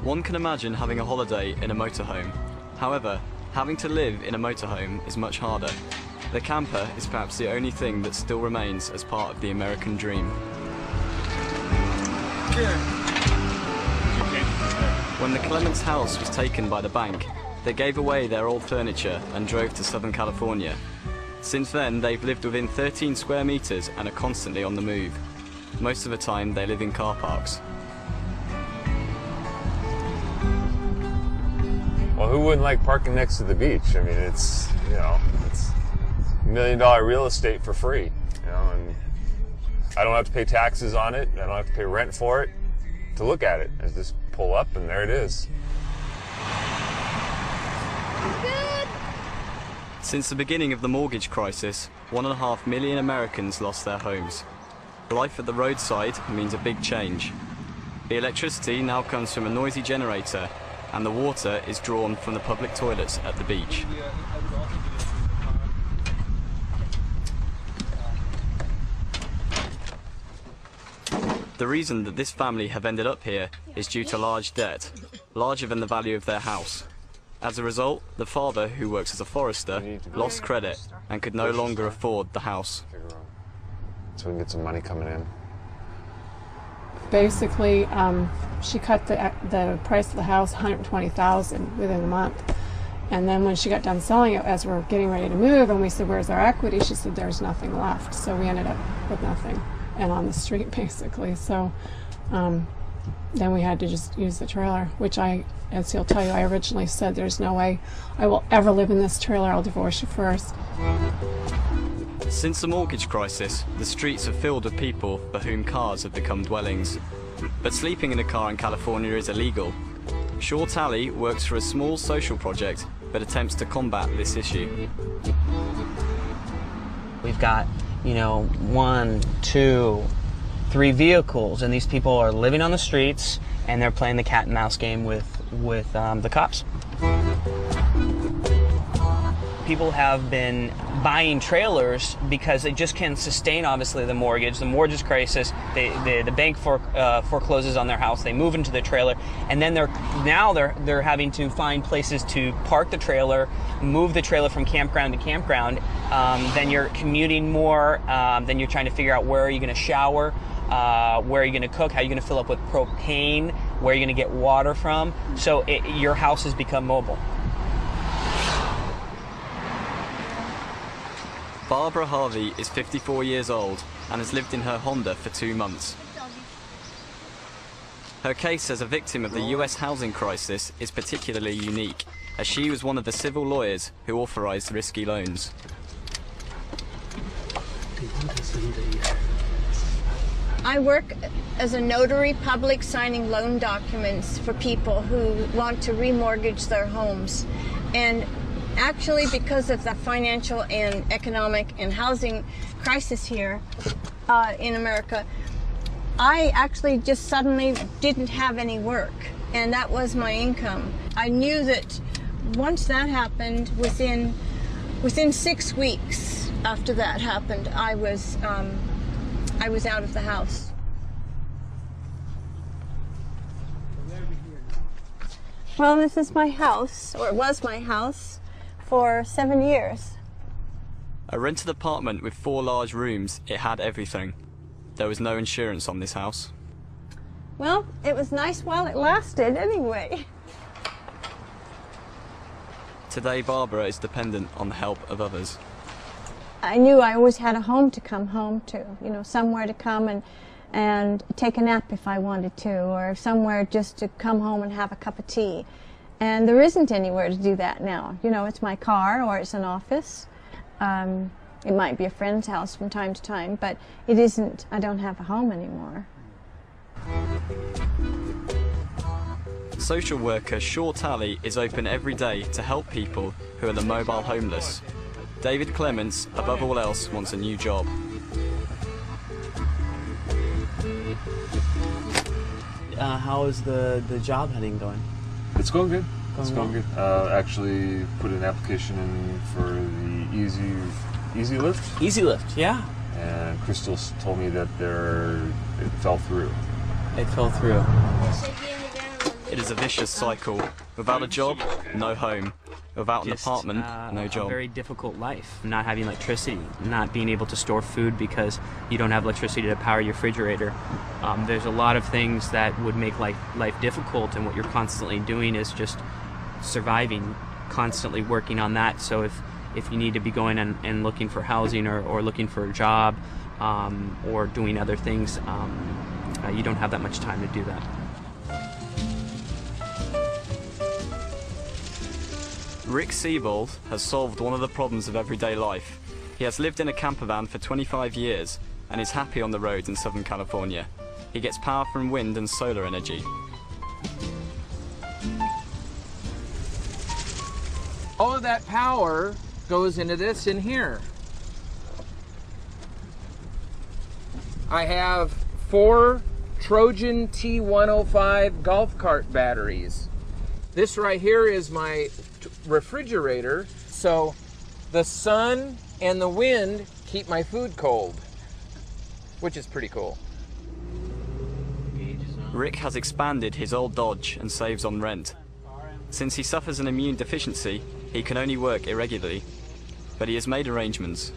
One can imagine having a holiday in a motorhome. However, having to live in a motorhome is much harder. The camper is perhaps the only thing that still remains as part of the American dream. When the Clements house was taken by the bank, they gave away their old furniture and drove to Southern California. Since then, they've lived within 13 square meters and are constantly on the move. Most of the time, they live in car parks. Well, who wouldn't like parking next to the beach? I mean, it's, you know, it's $1 million real estate for free, you know, and I don't have to pay taxes on it. I don't have to pay rent for it to look at it. I just pull up and there it is. Since the beginning of the mortgage crisis, 1.5 million Americans lost their homes. Life at the roadside means a big change. The electricity now comes from a noisy generator, and the water is drawn from the public toilets at the beach. The reason that this family have ended up here is due to large debt, larger than the value of their house. As a result, the father, who works as a forester, lost credit and could no longer afford the house. So we can get some money coming in. Basically, she cut the price of the house $120,000 within a month. And then when she got done selling it, as we're getting ready to move, and we said, "Where's our equity?" She said, "There's nothing left." So we ended up with nothing, and on the street basically. So then we had to just use the trailer, which as he'll tell you, I originally said, "There's no way I will ever live in this trailer. I'll divorce you first." Since the mortgage crisis, the streets are filled with people for whom cars have become dwellings. But sleeping in a car in California is illegal. Shaw Talley works for a small social project but attempts to combat this issue. We've got, you know, 1, 2, 3 vehicles, and these people are living on the streets and they're playing the cat and mouse game with the cops. People have been buying trailers because they just can't sustain, obviously, the mortgage crisis. The bank forecloses on their house. They move into the trailer, and then they're having to find places to park the trailer, move the trailer from campground to campground. Then you're commuting more. Then you're trying to figure out where are you going to shower, where are you going to cook, how are you going to fill up with propane, where are you going to get water from. So your house has become mobile. Barbara Harvey is 54 years old and has lived in her Honda for 2 months. Her case as a victim of the US housing crisis is particularly unique, as she was one of the civil lawyers who authorized risky loans. I work as a notary public signing loan documents for people who want to remortgage their homes. And actually, because of the financial and economic and housing crisis here in America, I actually just suddenly didn't have any work, and that was my income. I knew that once that happened, within 6 weeks after that happened, I was out of the house. Well, this is my house, or it was my house, for 7 years. A rented apartment with 4 large rooms, it had everything. There was no insurance on this house. Well, it was nice while it lasted, anyway. Today, Barbara is dependent on the help of others. I knew I always had a home to come home to, you know, somewhere to come and take a nap if I wanted to, or somewhere just to come home and have a cup of tea. And there isn't anywhere to do that now. You know, it's my car or it's an office. It might be a friend's house from time to time, but it isn't, I don't have a home anymore. Social worker Shaw Talley is open every day to help people who are the mobile homeless. David Clements, above all else, wants a new job. How is the job hunting going? It's going good. It's going good. Actually put an application in for the Easy Lift. Easy Lift, yeah. And Crystal told me that it fell through. It fell through. It is a vicious cycle. Without a job, no home. Without an apartment, no job. A very difficult life. Not having electricity, not being able to store food because you don't have electricity to power your refrigerator. There's a lot of things that would make life difficult, and what you're constantly doing is just surviving, constantly working on that. So if you need to be going and looking for housing or looking for a job or doing other things, you don't have that much time to do that. Rick Siebold has solved one of the problems of everyday life. He has lived in a camper van for 25 years and is happy on the roads in Southern California. He gets power from wind and solar energy. All of that power goes into this in here. I have 4 Trojan T105 golf cart batteries. This right here is my refrigerator, so the sun and the wind keep my food cold, which is pretty cool. Rick has expanded his old Dodge and saves on rent. Since he suffers an immune deficiency, he can only work irregularly, but he has made arrangements.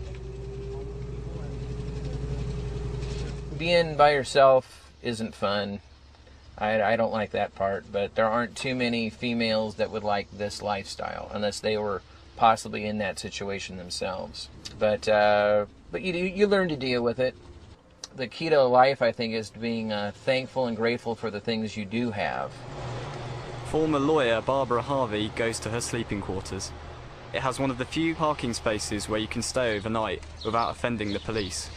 Being by yourself isn't fun. I don't like that part, but there aren't too many females that would like this lifestyle unless they were possibly in that situation themselves. But you learn to deal with it. The key to life, I think, is being thankful and grateful for the things you do have. Former lawyer Barbara Harvey goes to her sleeping quarters. It has one of the few parking spaces where you can stay overnight without offending the police.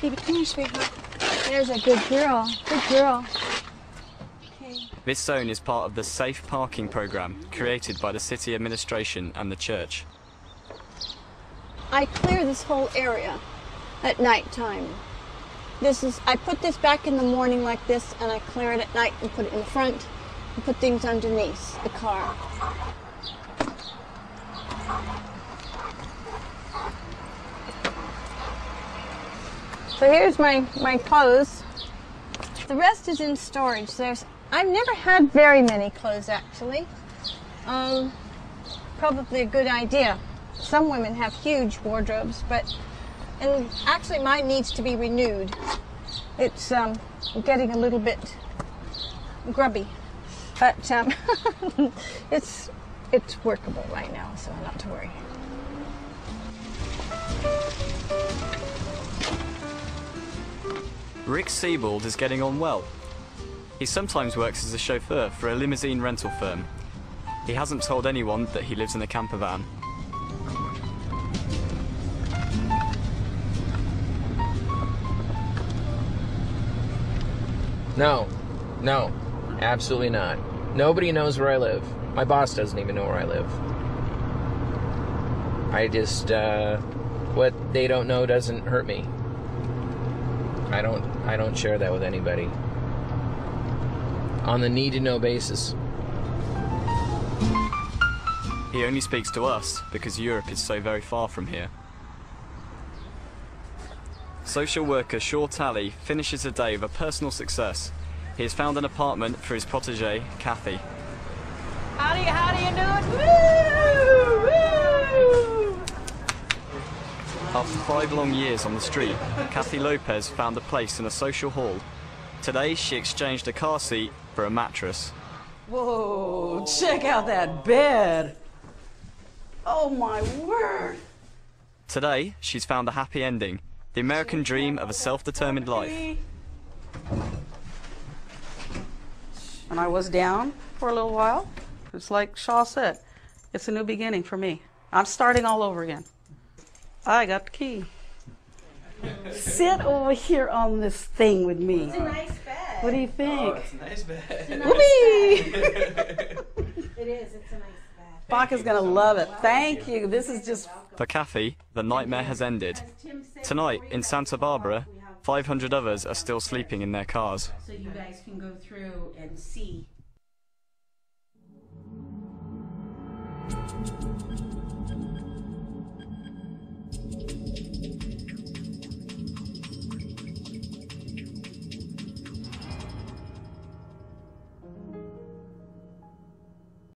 Baby, come here, sweetheart. There's a good girl. Good girl. Okay. This zone is part of the Safe Parking program created by the city administration and the church. I clear this whole area at night time. I put this back in the morning like this, and I clear it at night and put it in the front and put things underneath the car. So here's my clothes. The rest is in storage. I've never had very many clothes, actually. Probably a good idea. Some women have huge wardrobes, and actually mine needs to be renewed. It's getting a little bit grubby, but it's workable right now, so not to worry. Rick Siebold is getting on well. He sometimes works as a chauffeur for a limousine rental firm. He hasn't told anyone that he lives in a camper van. No, absolutely not. Nobody knows where I live. My boss doesn't even know where I live. I just, what they don't know doesn't hurt me. I don't share that with anybody. On the need-to-know basis. He only speaks to us because Europe is so very far from here. Social worker Shaw Talley finishes the day with a personal success. He has found an apartment for his protégée, Kathy. How do you do it? Woo! Woo! After 5 long years on the street, Kathy Lopez found a place in a social hall. Today, she exchanged a car seat for a mattress. Whoa, check out that bed. Oh my word. Today, she's found a happy ending, the American dream of a self-determined life. And I was down for a little while. It's like Shaw said, it's a new beginning for me. I'm starting all over again. I got the key. Sit over here on this thing with me. It's a nice bed. What do you think? Oh, it's a nice bed. It is, it's a nice bed. Bach is going to love it. Thank you. This is just... For Kathy, the nightmare has ended. Tonight, in Santa Barbara, 500 others are still sleeping in their cars. So you guys can go through and see.